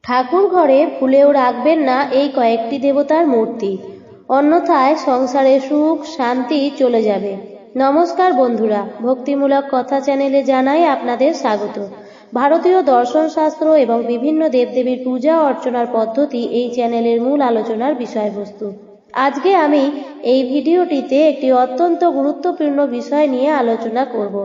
ঠাকুর ঘরে ভুলেও রাখবেন না এই কয়েকটি দেবতার মূর্তি, অন্যথায় সংসারে সুখ শান্তি চলে যাবে। নমস্কার বন্ধুরা, ভক্তিমূলক কথা চ্যানেলে জানাই আপনাদের স্বাগত। ভারতীয় দর্শন শাস্ত্র এবং বিভিন্ন দেবদেবীর পূজা অর্চনার পদ্ধতি এই চ্যানেলের মূল আলোচনার বিষয়বস্তু। আজকে আমি এই ভিডিওটিতে একটি অত্যন্ত গুরুত্বপূর্ণ বিষয় নিয়ে আলোচনা করব।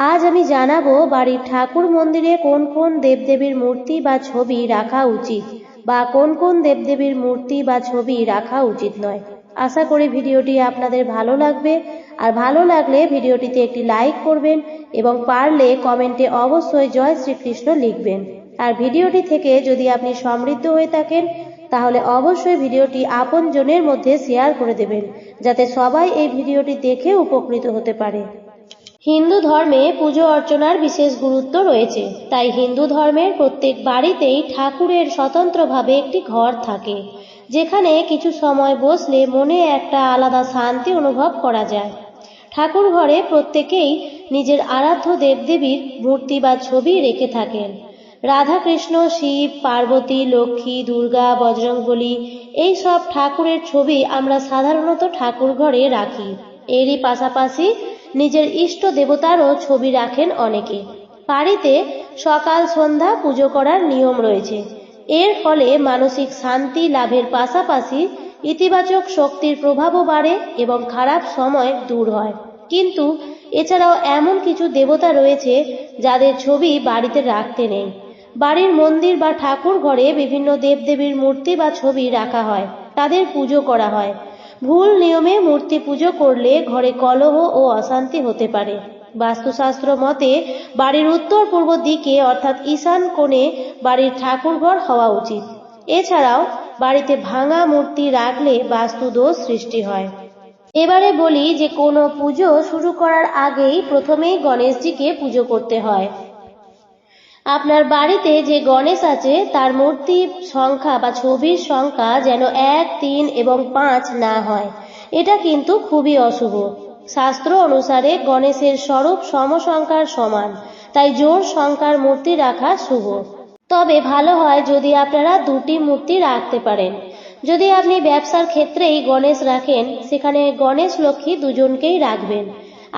আজ আমি জানাবো বাড়ির ঠাকুর মন্দিরে কোন কোন দেবদেবীর মূর্তি বা ছবি রাখা উচিত বা কোন কোন দেবদেবীর মূর্তি বা ছবি রাখা উচিত নয়। আশা করি ভিডিওটি আপনাদের ভালো লাগবে, আর ভালো লাগলে ভিডিওটিতে একটি লাইক করবেন এবং পারলে কমেন্টে অবশ্যই জয় শ্রীকৃষ্ণ লিখবেন। আর ভিডিওটি থেকে যদি আপনি সমৃদ্ধ হয়ে থাকেন তাহলে অবশ্যই ভিডিওটি আপনজনের মধ্যে শেয়ার করে দেবেন, যাতে সবাই এই ভিডিওটি দেখে উপকৃত হতে পারে। হিন্দু ধর্মে পুজো অর্চনার বিশেষ গুরুত্ব রয়েছে, তাই হিন্দু ধর্মের প্রত্যেক বাড়িতেই ঠাকুরের স্বতন্ত্রভাবে একটি ঘর থাকে, যেখানে কিছু সময় বসলে মনে একটা আলাদা শান্তি অনুভব করা যায়। ঠাকুর ঘরে প্রত্যেকেই নিজের আরাধ্য দেবদেবীর মূর্তি বা ছবি রেখে থাকেন। রাধা কৃষ্ণ, শিব, পার্বতী, লক্ষ্মী, দুর্গা, বজরংবলী এই সব ঠাকুরের ছবি আমরা সাধারণত ঠাকুর ঘরে রাখি। এরই পাশাপাশি নিজের ইষ্ট দেবতারও ছবি রাখেন অনেকে। বাড়িতে সকাল সন্ধ্যা পুজো করার নিয়ম রয়েছে। এর ফলে মানসিক শান্তি লাভের পাশাপাশি ইতিবাচক শক্তির প্রভাবও বাড়ে এবং খারাপ সময় দূর হয়। কিন্তু এছাড়াও এমন কিছু দেবতা রয়েছে যাদের ছবি বাড়িতে রাখতে নেই। বাড়ির মন্দির বা ঠাকুর ঘরে বিভিন্ন দেবদেবীর মূর্তি বা ছবি রাখা হয়, তাদের পুজো করা হয়। ভুল নিয়মে মূর্তি পুজো করলে ঘরে কলহ ও অশান্তি হতে পারে। বাস্তুশাস্ত্র মতে বাড়ির উত্তর পূর্ব দিকে অর্থাৎ ঈশান কোণে বাড়ির ঠাকুরঘর হওয়া উচিত। এছাড়াও বাড়িতে ভাঙা মূর্তি রাখলে বাস্তু দোষ সৃষ্টি হয়। এবারে বলি যে কোনো পুজো শুরু করার আগেই প্রথমেই গণেশজিকে পুজো করতে হয়। আপনার বাড়িতে যে গণেশ আছে তার মূর্তির সংখ্যা বা ছবির সংখ্যা যেন 1, 3 এবং 5 না হয়, এটা কিন্তু খুবই অশুভ। শাস্ত্র অনুসারে গণেশের স্বরূপ সমসংখ্যার সমান, তাই জোড় সংখ্যার মূর্তি রাখা শুভ। তবে ভালো হয় যদি আপনারা দুটি মূর্তি রাখতে পারেন। যদি আপনি ব্যবসার ক্ষেত্রেই গণেশ রাখেন, সেখানে গণেশ লক্ষ্মী দুজনকেই রাখবেন।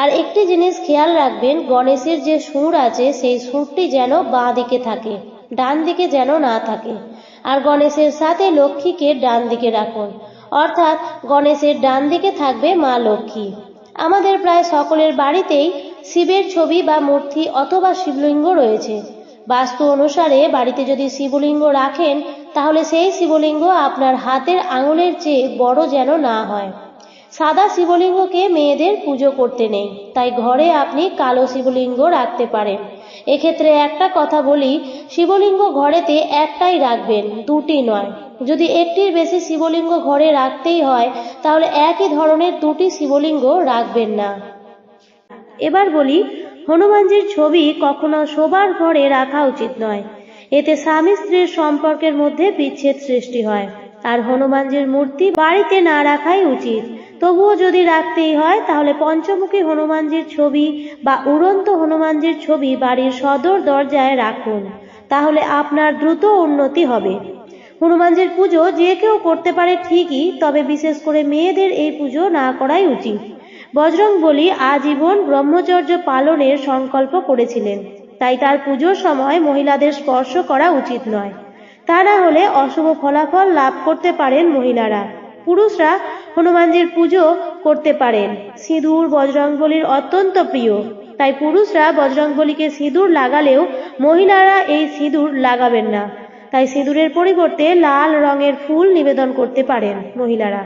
আর একটি জিনিস খেয়াল রাখবেন, গণেশের যে সুর আছে সেই সুরটি যেন বাঁ দিকে থাকে, ডান দিকে যেন না থাকে। আর গণেশের সাথে লক্ষ্মীকে ডান দিকে রাখুন, অর্থাৎ গণেশের ডান দিকে থাকবে মা লক্ষ্মী। আমাদের প্রায় সকলের বাড়িতেই শিবের ছবি বা মূর্তি অথবা শিবলিঙ্গ রয়েছে। বাস্তু অনুসারে বাড়িতে যদি শিবলিঙ্গ রাখেন তাহলে সেই শিবলিঙ্গ আপনার হাতের আঙুলের চেয়ে বড় যেন না হয়। সাদা শিবলিঙ্গকে মেয়েদের পুজো করতে নেই, তাই ঘরে আপনি কালো শিবলিঙ্গ রাখতে পারেন। এক্ষেত্রে একটা কথা বলি, শিবলিঙ্গ ঘরেতে একটাই রাখবেন, দুটি নয়। যদি একটির বেশি শিবলিঙ্গ ঘরে রাখতেই হয় তাহলে একই ধরনের দুটি শিবলিঙ্গ রাখবেন না। এবার বলি, হনুমানজির ছবি কখনো শোবার ঘরে রাখা উচিত নয়। এতে স্বামী স্ত্রীর সম্পর্কের মধ্যে বিচ্ছেদ সৃষ্টি হয়। আর হনুমানজির মূর্তি বাড়িতে না রাখাই উচিত। তবুও যদি রাখতেই হয় তাহলে পঞ্চমুখী হনুমানজির ছবি বা উড়ন্ত হনুমানজির ছবি বাড়ির সদর দরজায় রাখুন, তাহলে আপনার দ্রুত উন্নতি হবে। হনুমানজির পুজো যে কেউ করতে পারে ঠিকই, তবে বিশেষ করে মেয়েদের এই পুজো না করাই উচিত। বজরংবলী আজীবন ব্রহ্মচর্য পালনের সংকল্প করেছিলেন, তাই তার পুজোর সময় মহিলাদের স্পর্শ করা উচিত নয়। তা না হলে অশুভ ফলাফল লাভ করতে পারেন মহিলারা। পুরুষরা হনুমানজির পুজো করতে পারেন। সিঁদুর বজরংবলীর অত্যন্ত প্রিয়, তাই পুরুষরা বজরংবলীকে সিঁদুর লাগালেও মহিলারা এই সিঁদুর লাগাবেন না। তাই সিঁদুরের পরিবর্তে লাল রঙের ফুল নিবেদন করতে পারেন মহিলারা।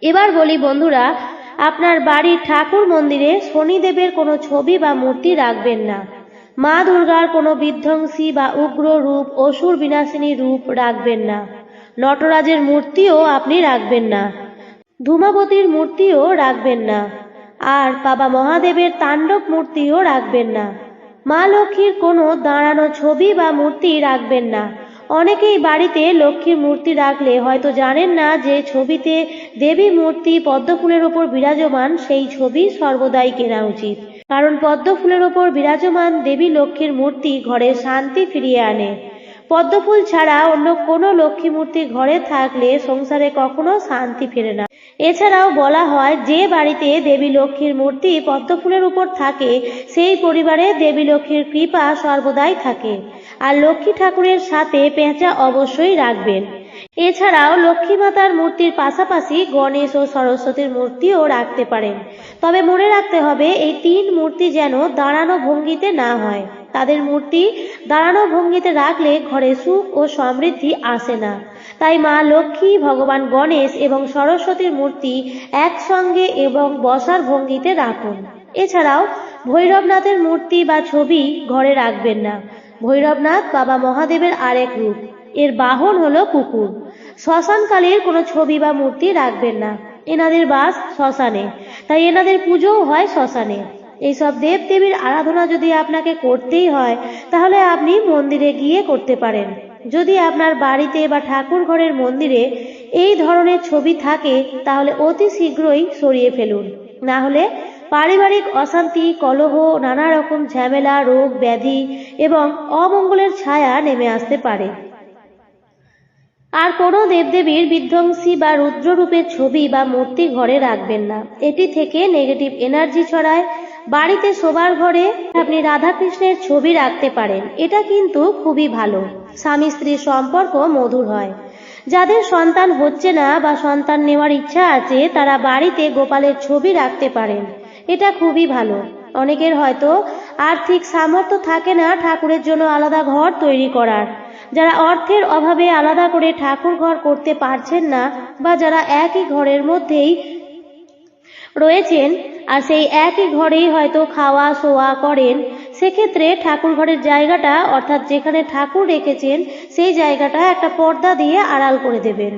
এবার বলি বন্ধুরা, আপনার বাড়ির ঠাকুর মন্দিরে শনিদেবের কোনো ছবি বা মূর্তি রাখবেন না। মা দুর্গার কোনো বিধ্বংসী বা উগ্র রূপ, অসুর বিনাশিনী রূপ রাখবেন না। নটরাজের মূর্তিও আপনি রাখবেন না। ধূমাবতীর মূর্তিও রাখবেন না। আর বাবা মহাদেবের তাণ্ডব মূর্তিও রাখবেন না। মা লক্ষ্মীর কোনো দাঁড়ানো ছবি বা মূর্তি রাখবেন না। অনেকেই বাড়িতে লক্ষ্মীর মূর্তি রাখলে হয়তো জানেন না যে ছবিতে দেবী মূর্তি পদ্মফুলের ওপর বিরাজমান, সেই ছবি সর্বদাই কেনা উচিত। কারণ পদ্মফুলের ওপর বিরাজমান দেবী লক্ষ্মীর মূর্তি ঘরে শান্তি ফিরিয়ে আনে। পদ্মফুল ছাড়া অন্য কোনো লক্ষ্মী মূর্তি ঘরে থাকলে সংসারে কখনো শান্তি ফেরে না। এছাড়াও বলা হয়, যে বাড়িতে দেবী লক্ষ্মীর মূর্তি পদ্মফুলের উপর থাকে সেই পরিবারে দেবী লক্ষ্মীর কৃপা সর্বদাই থাকে। আর লক্ষ্মী ঠাকুরের সাথে পেঁচা অবশ্যই রাখবেন। এছাড়াও লক্ষ্মী মাতার মূর্তির পাশাপাশি গণেশ ও সরস্বতীর মূর্তিও রাখতে পারেন। তবে মনে রাখতে হবে, এই তিন মূর্তি যেন দাঁড়ানো ভঙ্গিতে না হয়। তাদের মূর্তি দাঁড়ানো ভঙ্গিতে রাখলে ঘরে সুখ ও সমৃদ্ধি আসে না। তাই মা লক্ষ্মী, ভগবান গণেশ এবং সরস্বতীর মূর্তি একসঙ্গে এবং বসার ভঙ্গিতে রাখুন। এছাড়াও ভৈরবনাথের মূর্তি বা ছবি ঘরে রাখবেন না। ভৈরবনাথ বাবা মহাদেবের আরেক রূপ। এর বাহন হলো কুকুর। শ্মশানকালীর কোনো ছবি বা মূর্তি রাখবেন না। এনাদের বাস শ্মশানে, তাই এনাদের পুজোও হয় শ্মশানে। এইসব দেব দেবীর আরাধনা যদি আপনাকে করতেই হয়, তাহলে আপনি মন্দিরে গিয়ে করতে পারেন। যদি আপনার বাড়িতে বা ঠাকুর ঘরের মন্দিরে এই ধরনের ছবি থাকে, তাহলে অতি শীঘ্রই সরিয়ে ফেলুন। না হলে পারিবারিক অশান্তি, কলহ, নানা রকম ঝামেলা, রোগ ব্যাধি এবং অমঙ্গলের ছায়া নেমে আসতে পারে। আর কোনো দেবদেবীর বিধ্বংসী বা রুদ্ররূপের ছবি বা মূর্তি ঘরে রাখবেন না। এটি থেকে নেগেটিভ এনার্জি ছড়ায়। বাড়িতে শোবার ঘরে আপনি রাধাকৃষ্ণের ছবি রাখতে পারেন। এটা কিন্তু খুবই ভালো। স্বামী স্ত্রীর সম্পর্ক মধুর হয়। যাদের সন্তান হচ্ছে না বা সন্তান নেওয়ার ইচ্ছা আছে, তারা বাড়িতে গোপালের ছবি রাখতে পারেন। এটা খুবই ভালো। অনেকের হয়তো আর্থিক সামর্থ্য থাকে না ঠাকুরের জন্য আলাদা ঘর তৈরি করার। যারা অর্থের অভাবে আলাদা করে ঠাকুর ঘর করতে পারছেন না, বা যারা একই ঘরের মধ্যেই রয়েছেন আর সেই একই ঘরেই হয়তো খাওয়া শোয়া করেন, সেক্ষেত্রে ঠাকুর ঘরের জায়গাটা, অর্থাৎ যেখানে ঠাকুর রেখেছেন সেই জায়গাটা একটা পর্দা দিয়ে আড়াল করে দেবেন।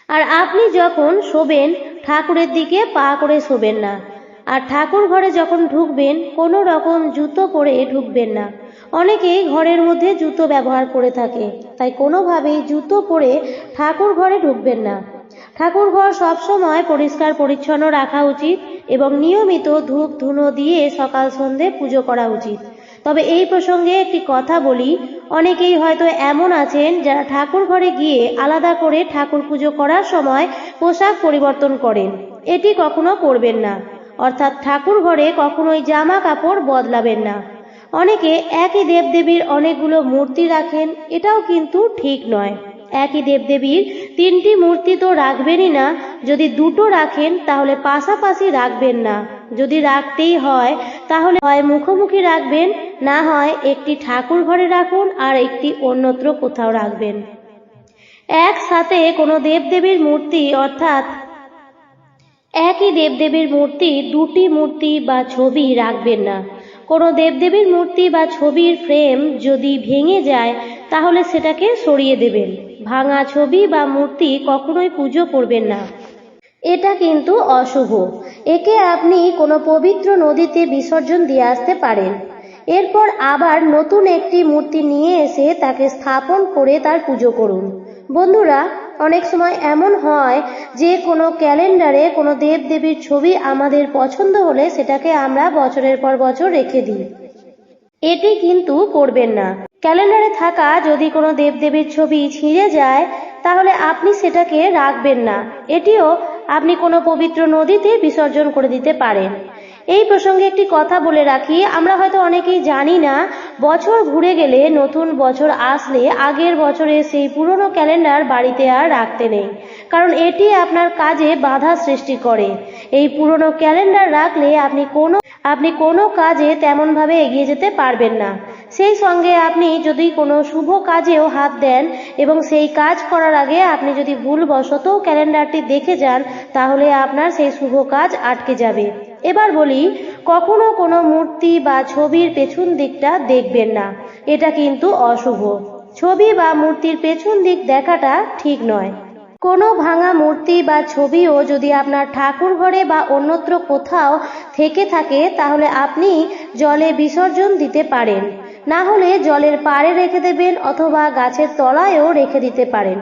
আর আপনি যখন শোবেন, ঠাকুরের দিকে পা করে শোবেন না। আর ঠাকুর ঘরে যখন ঢুকবেন, কোনো রকম জুতো পরে ঢুকবেন না। অনেকেই ঘরের মধ্যে জুতো ব্যবহার করে থাকে, তাই কোনোভাবেই জুতো পরে ঠাকুর ঘরে ঢুকবেন না। ঠাকুর ঘর সবসময় পরিষ্কার পরিচ্ছন্ন রাখা উচিত এবং নিয়মিত ধূপ ধুনো দিয়ে সকাল সন্ধে পুজো করা উচিত। তবে এই প্রসঙ্গে একটি কথা বলি, অনেকেই হয়তো এমন আছেন যারা ঠাকুর ঘরে গিয়ে আলাদা করে ঠাকুর পুজো করার সময় পোশাক পরিবর্তন করেন। এটি কখনো করবেন না। অর্থাৎ ঠাকুর ঘরে কখনোই জামা কাপড় বদলাবেন না। অনেকে একই দেবদেবীর অনেকগুলো মূর্তি রাখেন, এটাও কিন্তু ঠিক নয়। একই দেবদেবীর তিনটি মূর্তি তো রাখবেনই না। যদি দুটো রাখেন তাহলে পাশাপাশি রাখবেন না। যদি রাখতেই হয় তাহলে হয় মুখোমুখি রাখবেন, না হয় একটি ঠাকুর ঘরে রাখুন আর একটি অন্যত্র কোথাও রাখবেন। একসাথে কোনো দেবদেবীর মূর্তি, অর্থাৎ একই দেবদেবীর মূর্তি দুটি মূর্তি বা ছবি রাখবেন না। কোনো দেবদেবীর মূর্তি বা ছবির ফ্রেম যদি ভেঙে যায়, তাহলে সেটাকে সরিয়ে দেবেন। ভাঙা ছবি বা মূর্তি কখনোই পুজো করবেন না। এটা কিন্তু অশুভ। একে আপনি কোনো পবিত্র নদীতে বিসর্জন দিয়ে আসতে পারেন। এরপর আবার নতুন একটি মূর্তি নিয়ে এসে তাকে স্থাপন করে তার পুজো করুন। বন্ধুরা, অনেক সময় এমন হয় যে কোনো ক্যালেন্ডারে কোনো দেবদেবীর ছবি আমাদের পছন্দ হলে সেটাকে আমরা বছরের পর বছর রেখে দিই। এটি কিন্তু করবেন না। ক্যালেন্ডারে থাকা যদি কোনো দেবদেবীর ছবি ছিঁড়ে যায়, তাহলে আপনি সেটাকে রাখবেন না। এটিও আপনি কোনো পবিত্র নদীতে বিসর্জন করে দিতে পারেন। এই প্রসঙ্গে একটি কথা বলে রাখি, আমরা হয়তো অনেকেই জানি না, বছর ঘুরে গেলে, নতুন বছর আসলে আগের বছরে সেই পুরনো ক্যালেন্ডার বাড়িতে আর রাখতে নেই, কারণ এটি আপনার কাজে বাধা সৃষ্টি করে। এই পুরনো ক্যালেন্ডার রাখলে আপনি কোনো কাজে তেমনভাবে এগিয়ে যেতে পারবেন না। সেই সঙ্গে আপনি যদি কোনো শুভ কাজেও হাত দেন এবং সেই কাজ করার আগে আপনি যদি ভুলবশত ক্যালেন্ডারটি দেখে যান, তাহলে আপনার সেই শুভ কাজ আটকে যাবে। এবার বলি, কখনো কোনো মূর্তি বা ছবির পেছন দিকটা দেখবেন না। এটা কিন্তু অশুভ। ছবি বা মূর্তির পেছন দিক দেখাটা ঠিক নয়। কোনো ভাঙা মূর্তি বা ছবিও যদি আপনার ঠাকুর ঘরে বা অন্যত্র কোথাও থেকে থাকে, তাহলে আপনি জলে বিসর্জন দিতে পারেন। না হলে জলের পাড়ে রেখে দেবেন অথবা গাছের তলায়ও রেখে দিতে পারেন।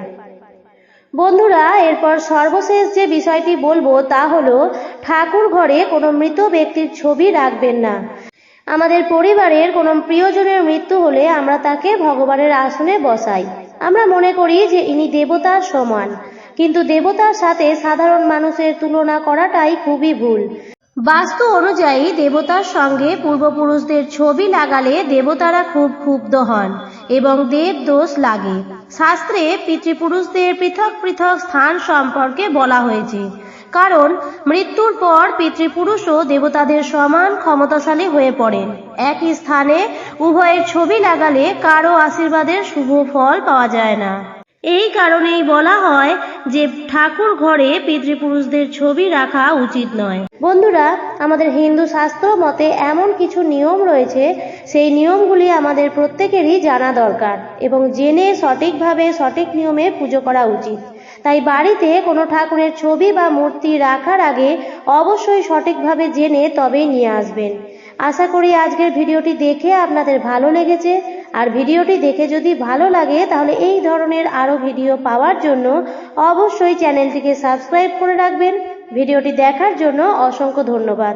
বন্ধুরা, এরপর সর্বশেষ যে বিষয়টি বলবো তা হলো, ঠাকুর ঘরে কোনো মৃত ব্যক্তির ছবি রাখবেন না। আমাদের পরিবারের কোনো প্রিয়জনের মৃত্যু হলে আমরা তাকে ভগবানের আসনে বসাই। আমরা মনে করি যে ইনি দেবতার সমান, কিন্তু দেবতার সাথে সাধারণ মানুষের তুলনা করাটাই খুবই ভুল। বাস্তু অনুযায়ী দেবতার সঙ্গে পূর্বপুরুষদের ছবি লাগালে দেবতারা খুব ক্ষুব্ধ হন এবং দেব দোষ লাগে। শাস্ত্রে পিতৃপুরুষদের পৃথক পৃথক স্থান সম্পর্কে বলা হয়েছে, কারণ মৃত্যুর পর পিতৃপুরুষও দেবতাদের সমান ক্ষমতাশালী হয়ে পড়েন। একই স্থানে উভয়ের ছবি লাগালে কারো আশীর্বাদের শুভ ফল পাওয়া যায় না। এই কারণেই বলা হয় যে ঠাকুর ঘরে পিতৃপুরুষদের ছবি রাখা উচিত নয়। বন্ধুরা, আমাদের হিন্দু শাস্ত্র মতে এমন কিছু নিয়ম রয়েছে, সেই নিয়মগুলি আমাদের প্রত্যেকেরই জানা দরকার এবং জেনে সঠিকভাবে সঠিক নিয়মে পুজো করা উচিত। তাই বাড়িতে কোনো ঠাকুরের ছবি বা মূর্তি রাখার আগে অবশ্যই সঠিকভাবে জেনে তবেই নিয়ে আসবেন। আশা করি আজকের ভিডিওটি দেখে আপনাদের ভালো লেগেছে। আর ভিডিওটি দেখে যদি ভালো লাগে তাহলে এই ধরনের আরো ভিডিও পাওয়ার জন্য অবশ্যই চ্যানেলটিকে সাবস্ক্রাইব করে রাখবেন। ভিডিওটি দেখার জন্য অসংখ্য ধন্যবাদ।